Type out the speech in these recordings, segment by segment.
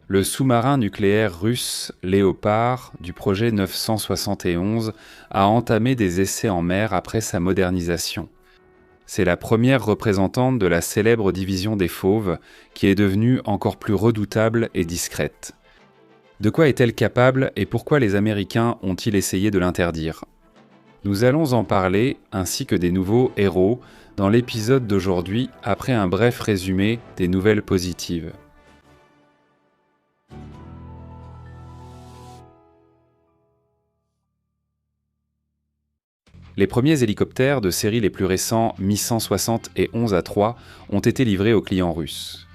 Le sous-marin nucléaire russe Léopard du projet 971 a entamé des essais en mer après sa modernisation. C'est la première représentante de la célèbre division des Fauves, qui est devenue encore plus redoutable et discrète. De quoi est-elle capable et pourquoi les Américains ont-ils essayé de l'interdire ? Nous allons en parler, ainsi que des nouveaux héros, dans l'épisode d'aujourd'hui, après un bref résumé des nouvelles positives. Les premiers hélicoptères de série les plus récents Mi-160 et 11A3 ont été livrés aux clients russes.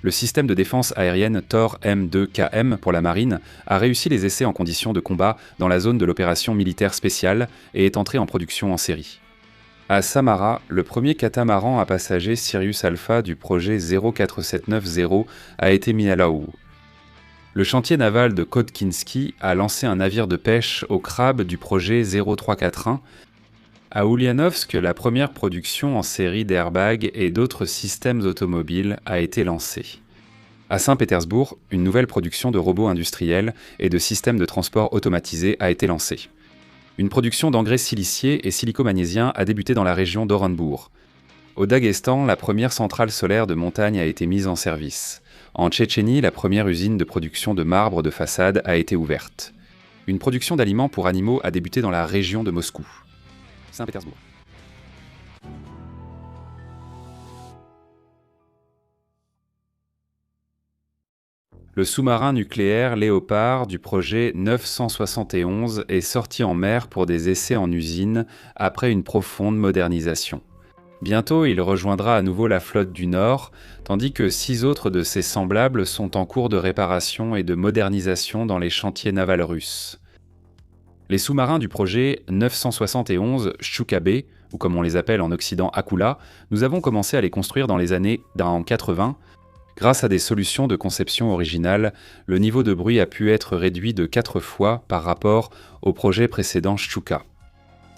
Le système de défense aérienne Tor M2KM pour la marine a réussi les essais en conditions de combat dans la zone de l'opération militaire spéciale et est entré en production en série. À Samara, le premier catamaran à passagers Sirius Alpha du projet 04790 a été mis à l'eau. Le chantier naval de Khodkinski a lancé un navire de pêche au crabe du projet 0341. À Ulyanovsk, la première production en série d'airbags et d'autres systèmes automobiles a été lancée. À Saint-Pétersbourg, une nouvelle production de robots industriels et de systèmes de transport automatisés a été lancée. Une production d'engrais siliciés et silico-magnésiens a débuté dans la région d'Orenbourg. Au Daghestan, la première centrale solaire de montagne a été mise en service. En Tchétchénie, la première usine de production de marbre de façade a été ouverte. Une production d'aliments pour animaux a débuté dans la région de Moscou. Saint-Pétersbourg. Le sous-marin nucléaire Léopard du projet 971 est sorti en mer pour des essais en usine après une profonde modernisation. Bientôt, il rejoindra à nouveau la flotte du Nord, tandis que 6 autres de ses semblables sont en cours de réparation et de modernisation dans les chantiers navals russes. Les sous-marins du projet 971 Shchuka-B, ou comme on les appelle en Occident Akula, nous avons commencé à les construire dans les années 80. Grâce à des solutions de conception originales, le niveau de bruit a pu être réduit de 4 fois par rapport au projet précédent Shchuka.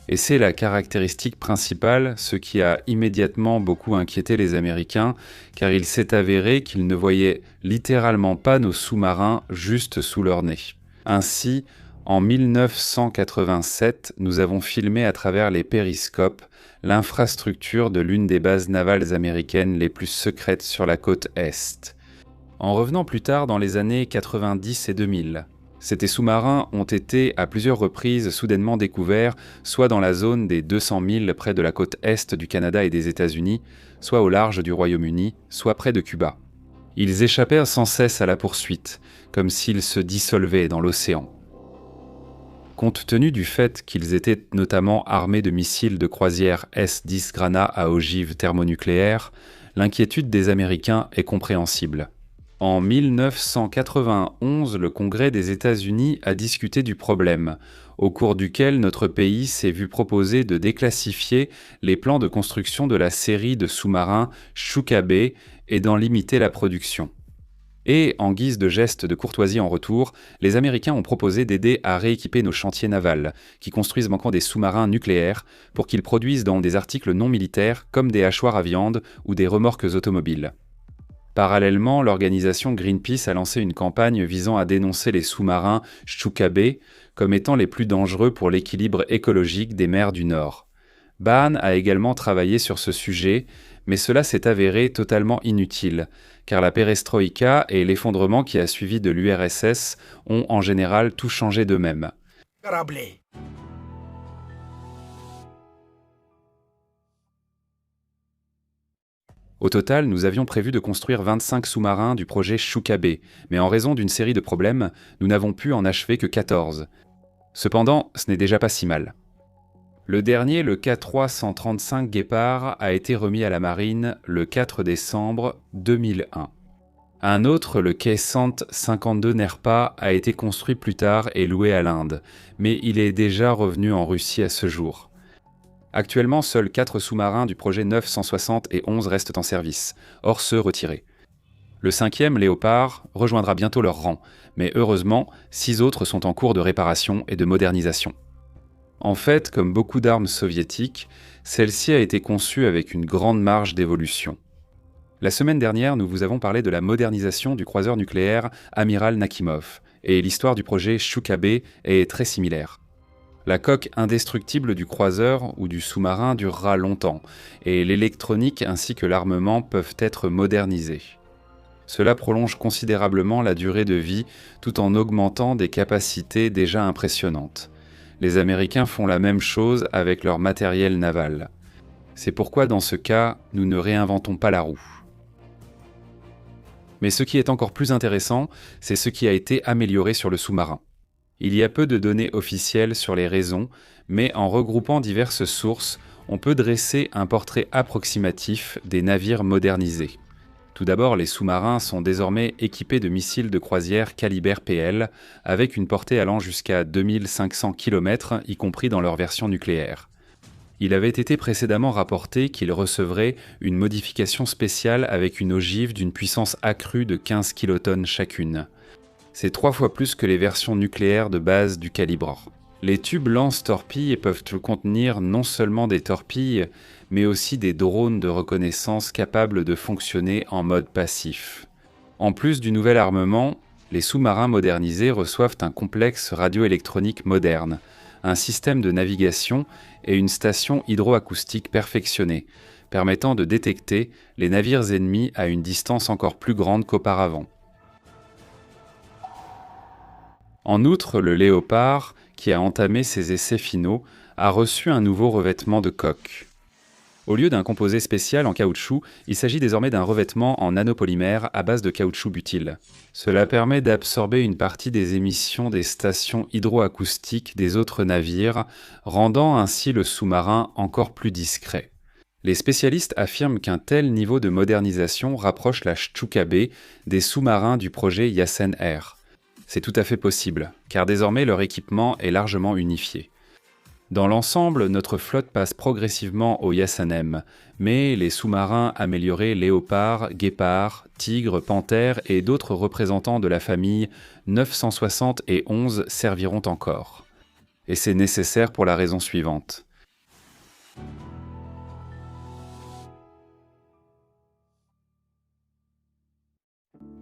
Et c'est la caractéristique principale, ce qui a immédiatement beaucoup inquiété les Américains, car il s'est avéré qu'ils ne voyaient littéralement pas nos sous-marins juste sous leur nez. Ainsi, en 1987, nous avons filmé à travers les périscopes l'infrastructure de l'une des bases navales américaines les plus secrètes sur la côte Est. En revenant plus tard dans les années 90 et 2000, ces sous-marins ont été à plusieurs reprises soudainement découverts, soit dans la zone des 200 milles près de la côte Est du Canada et des États-Unis, soit au large du Royaume-Uni, soit près de Cuba. Ils échappèrent sans cesse à la poursuite, comme s'ils se dissolvaient dans l'océan. Compte tenu du fait qu'ils étaient notamment armés de missiles de croisière S-10 Grana à ogive thermonucléaire, l'inquiétude des Américains est compréhensible. En 1991, le Congrès des États-Unis a discuté du problème, au cours duquel notre pays s'est vu proposer de déclassifier les plans de construction de la série de sous-marins Shchuka-B et d'en limiter la production. Et, en guise de geste de courtoisie en retour, les Américains ont proposé d'aider à rééquiper nos chantiers navals, qui construisent manquant des sous-marins nucléaires, pour qu'ils produisent dans des articles non militaires comme des hachoirs à viande ou des remorques automobiles. Parallèlement, l'organisation Greenpeace a lancé une campagne visant à dénoncer les sous-marins Shchuka-B comme étant les plus dangereux pour l'équilibre écologique des mers du Nord. Bahn a également travaillé sur ce sujet, mais cela s'est avéré totalement inutile, car la perestroïka et l'effondrement qui a suivi de l'URSS ont en général tout changé d'eux-mêmes. Au total, nous avions prévu de construire 25 sous-marins du projet Shchuka-B, mais en raison d'une série de problèmes, nous n'avons pu en achever que 14. Cependant, ce n'est déjà pas si mal. Le dernier, le K335 Guépard, a été remis à la marine le 4 décembre 2001. Un autre, le K152 Nerpa, a été construit plus tard et loué à l'Inde, mais il est déjà revenu en Russie à ce jour. Actuellement, seuls 4 sous-marins du projet 960 et 11 restent en service, hors ceux retirés. Le 5e, Léopard, rejoindra bientôt leur rang, mais heureusement, 6 autres sont en cours de réparation et de modernisation. En fait, comme beaucoup d'armes soviétiques, celle-ci a été conçue avec une grande marge d'évolution. La semaine dernière, nous vous avons parlé de la modernisation du croiseur nucléaire Amiral Nakhimov, et l'histoire du projet Chukabe est très similaire. La coque indestructible du croiseur ou du sous-marin durera longtemps, et l'électronique ainsi que l'armement peuvent être modernisés. Cela prolonge considérablement la durée de vie tout en augmentant des capacités déjà impressionnantes. Les Américains font la même chose avec leur matériel naval. C'est pourquoi dans ce cas, nous ne réinventons pas la roue. Mais ce qui est encore plus intéressant, c'est ce qui a été amélioré sur le sous-marin. Il y a peu de données officielles sur les raisons, mais en regroupant diverses sources, on peut dresser un portrait approximatif des navires modernisés. Tout d'abord, les sous-marins sont désormais équipés de missiles de croisière calibre PL, avec une portée allant jusqu'à 2500 km, y compris dans leur version nucléaire. Il avait été précédemment rapporté qu'ils recevraient une modification spéciale avec une ogive d'une puissance accrue de 15 kilotonnes chacune. C'est 3 fois plus que les versions nucléaires de base du calibre. Les tubes lance-torpilles peuvent contenir non seulement des torpilles, mais aussi des drones de reconnaissance capables de fonctionner en mode passif. En plus du nouvel armement, les sous-marins modernisés reçoivent un complexe radioélectronique moderne, un système de navigation et une station hydroacoustique perfectionnée, permettant de détecter les navires ennemis à une distance encore plus grande qu'auparavant. En outre, le Léopard, qui a entamé ses essais finaux, a reçu un nouveau revêtement de coque. Au lieu d'un composé spécial en caoutchouc, il s'agit désormais d'un revêtement en nanopolymère à base de caoutchouc butyle. Cela permet d'absorber une partie des émissions des stations hydroacoustiques des autres navires, rendant ainsi le sous-marin encore plus discret. Les spécialistes affirment qu'un tel niveau de modernisation rapproche la Chukabe des sous-marins du projet Yasen Air. C'est tout à fait possible, car désormais leur équipement est largement unifié. Dans l'ensemble, notre flotte passe progressivement au Yasanem, mais les sous-marins améliorés Léopard, Guépard, Tigre, Panthère et d'autres représentants de la famille 960 et 11 serviront encore. Et c'est nécessaire pour la raison suivante.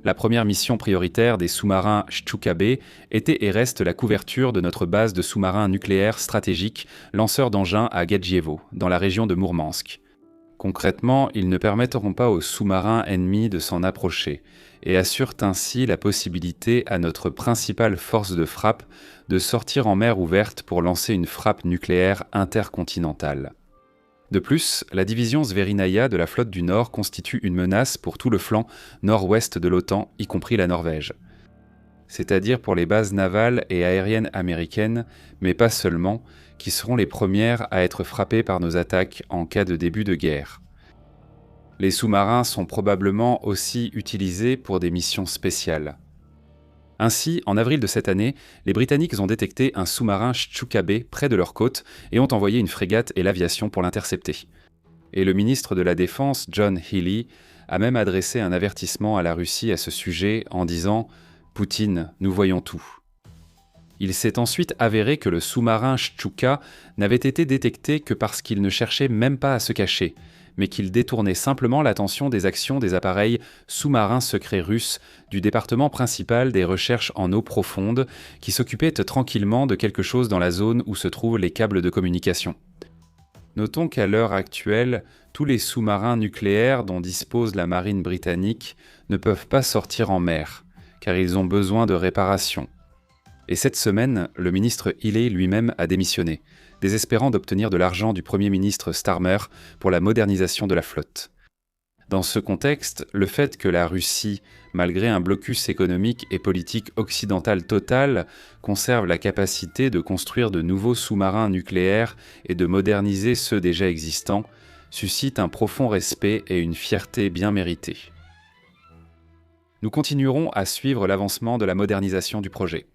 La première mission prioritaire des sous-marins Chukabe était et reste la couverture de notre base de sous-marins nucléaires stratégiques lanceurs d'engins à Gadjievo, dans la région de Mourmansk. Concrètement, ils ne permettront pas aux sous-marins ennemis de s'en approcher et assurent ainsi la possibilité à notre principale force de frappe de sortir en mer ouverte pour lancer une frappe nucléaire intercontinentale. De plus, la division Zverinaya de la flotte du Nord constitue une menace pour tout le flanc nord-ouest de l'OTAN, y compris la Norvège. C'est-à-dire pour les bases navales et aériennes américaines, mais pas seulement, qui seront les premières à être frappées par nos attaques en cas de début de guerre. Les sous-marins sont probablement aussi utilisés pour des missions spéciales. Ainsi, en avril de cette année, les Britanniques ont détecté un sous-marin Chukabe près de leur côte et ont envoyé une frégate et l'aviation pour l'intercepter. Et le ministre de la Défense, John Healey, a même adressé un avertissement à la Russie à ce sujet en disant « Poutine, nous voyons tout ». Il s'est ensuite avéré que le sous-marin Shchuka n'avait été détecté que parce qu'il ne cherchait même pas à se cacher, mais qu'il détournait simplement l'attention des actions des appareils sous-marins secrets russes du département principal des recherches en eau profonde qui s'occupait tranquillement de quelque chose dans la zone où se trouvent les câbles de communication. Notons qu'à l'heure actuelle, tous les sous-marins nucléaires dont dispose la marine britannique ne peuvent pas sortir en mer, car ils ont besoin de réparation. Et cette semaine, le ministre Healey lui-même a démissionné, désespérant d'obtenir de l'argent du Premier ministre Starmer pour la modernisation de la flotte. Dans ce contexte, le fait que la Russie, malgré un blocus économique et politique occidental total, conserve la capacité de construire de nouveaux sous-marins nucléaires et de moderniser ceux déjà existants, suscite un profond respect et une fierté bien méritée. Nous continuerons à suivre l'avancement de la modernisation du projet.